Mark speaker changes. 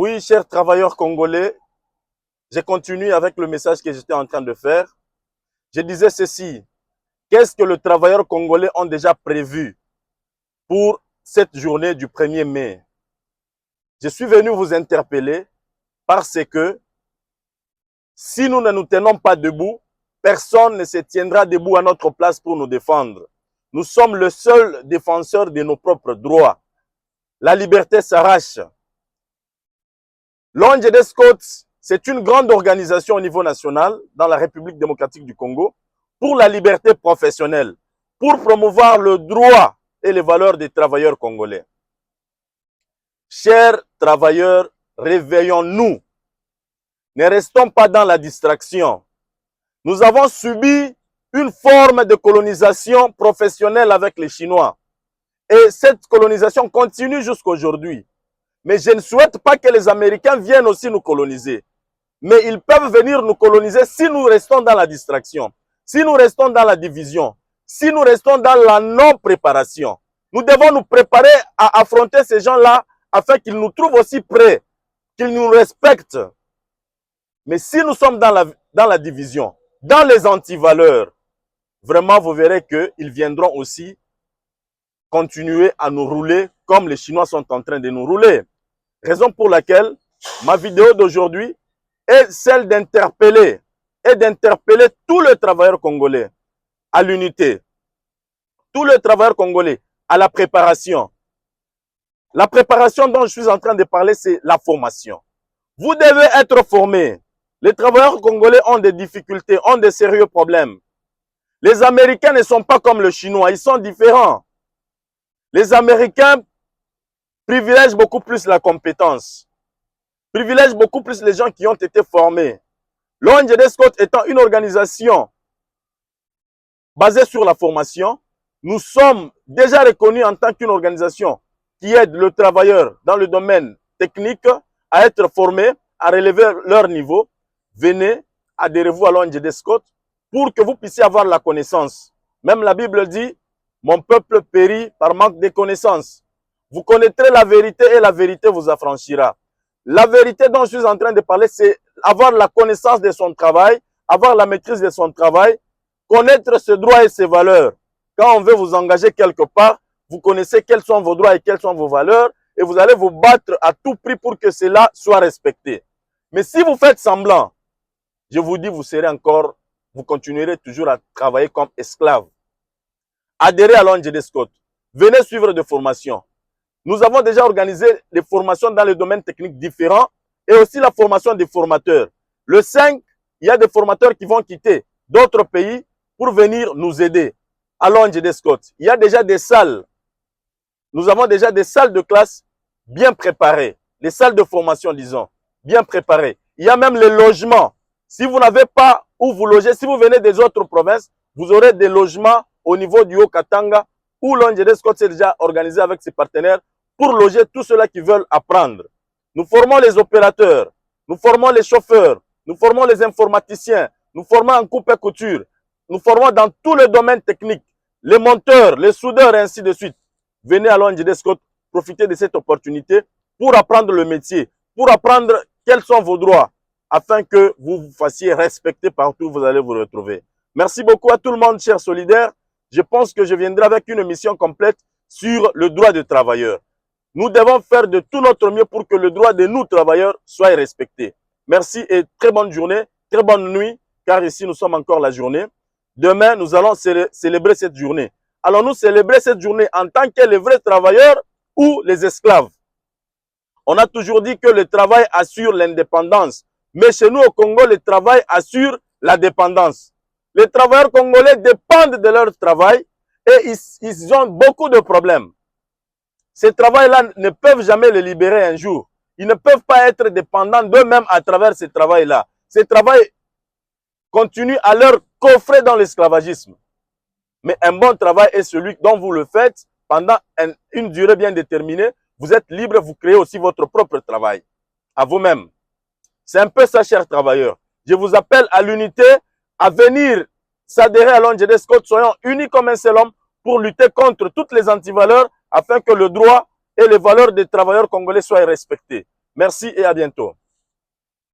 Speaker 1: Oui, chers travailleurs congolais, je continue avec le message que j'étais en train de faire. Je disais ceci, qu'est-ce que les travailleurs congolais ont déjà prévu pour cette journée du 1er mai? Je suis venu vous interpeller parce que si nous ne nous tenons pas debout, personne ne se tiendra debout à notre place pour nous défendre. Nous sommes le seul défenseur de nos propres droits. La liberté s'arrache. L'ONG des Scots, c'est une grande organisation au niveau national dans la République démocratique du Congo pour la liberté professionnelle, pour promouvoir le droit et les valeurs des travailleurs congolais. Chers travailleurs, réveillons-nous. Ne restons pas dans la distraction. Nous avons subi une forme de colonisation professionnelle avec les Chinois. Et cette colonisation continue jusqu'à aujourd'hui. Mais je ne souhaite pas que les Américains viennent aussi nous coloniser. Mais ils peuvent venir nous coloniser si nous restons dans la distraction, si nous restons dans la division, si nous restons dans la non-préparation. Nous devons nous préparer à affronter ces gens-là afin qu'ils nous trouvent aussi prêts, qu'ils nous respectent. Mais si nous sommes dans la division, dans les antivaleurs, vraiment vous verrez qu'ils viendront aussi continuer à nous rouler comme les Chinois sont en train de nous rouler. Raison pour laquelle ma vidéo d'aujourd'hui est celle d'interpeller tous les travailleurs congolais à l'unité, tous les travailleurs congolais à la préparation. La préparation dont je suis en train de parler, c'est la formation. Vous devez être formés. Les travailleurs congolais ont des difficultés, ont des sérieux problèmes. Les Américains ne sont pas comme les Chinois, ils sont différents. Les Américains privilègent beaucoup plus la compétence, privilègent beaucoup plus les gens qui ont été formés. L'ONG des Scots étant une organisation basée sur la formation, nous sommes déjà reconnus en tant qu'une organisation qui aide le travailleur dans le domaine technique à être formé, à relever leur niveau. Venez, adhérez-vous à l'ONG des Scots pour que vous puissiez avoir la connaissance. Même la Bible dit, mon peuple périt par manque de connaissances. Vous connaîtrez la vérité et la vérité vous affranchira. La vérité dont je suis en train de parler, c'est avoir la connaissance de son travail, avoir la maîtrise de son travail, connaître ses droits et ses valeurs. Quand on veut vous engager quelque part, vous connaissez quels sont vos droits et quelles sont vos valeurs et vous allez vous battre à tout prix pour que cela soit respecté. Mais si vous faites semblant, je vous dis, vous continuerez toujours à travailler comme esclave. Adhérez à l'ONG des Scots. Venez suivre des formations. Nous avons déjà organisé des formations dans les domaines techniques différents et aussi la formation des formateurs. Le 5, il y a des formateurs qui vont quitter d'autres pays pour venir nous aider à l'ONG des Scots. Il y a déjà des salles. Nous avons déjà des salles de classe bien préparées. Les salles de formation, disons, bien préparées. Il y a même les logements. Si vous n'avez pas où vous loger, si vous venez des autres provinces, vous aurez des logements au niveau du Haut-Katanga où l'ONG des Scots s'est déjà organisé avec ses partenaires pour loger tous ceux-là qui veulent apprendre. Nous formons les opérateurs, nous formons les chauffeurs, nous formons les informaticiens, nous formons en coupe et couture, nous formons dans tous les domaines techniques, les monteurs, les soudeurs et ainsi de suite. Venez à l'ONG des Scots, profitez de cette opportunité pour apprendre le métier, pour apprendre quels sont vos droits, afin que vous vous fassiez respecter partout où vous allez vous retrouver. Merci beaucoup à tout le monde, chers solidaires. Je pense que je viendrai avec une émission complète sur le droit des travailleurs. Nous devons faire de tout notre mieux pour que le droit de nous, travailleurs, soit respecté. Merci et très bonne journée, très bonne nuit, car ici nous sommes encore la journée. Demain, nous allons célébrer cette journée. Allons-nous célébrer cette journée en tant que les vrais travailleurs ou les esclaves? On a toujours dit que le travail assure l'indépendance. Mais chez nous au Congo, le travail assure la dépendance. Les travailleurs congolais dépendent de leur travail et ils ont beaucoup de problèmes. Ces travails-là ne peuvent jamais les libérer un jour. Ils ne peuvent pas être dépendants d'eux-mêmes à travers ce travail-là. Ce travail continue à leur coffrer dans l'esclavagisme. Mais un bon travail est celui dont vous le faites pendant une durée bien déterminée. Vous êtes libre, vous créez aussi votre propre travail à vous-même. C'est un peu ça, chers travailleurs. Je vous appelle à l'unité, à venir s'adhérer à l'ONG des Scots. Soyons unis comme un seul homme pour lutter contre toutes les antivaleurs afin que le droit et les valeurs des travailleurs congolais soient respectés. Merci et à bientôt.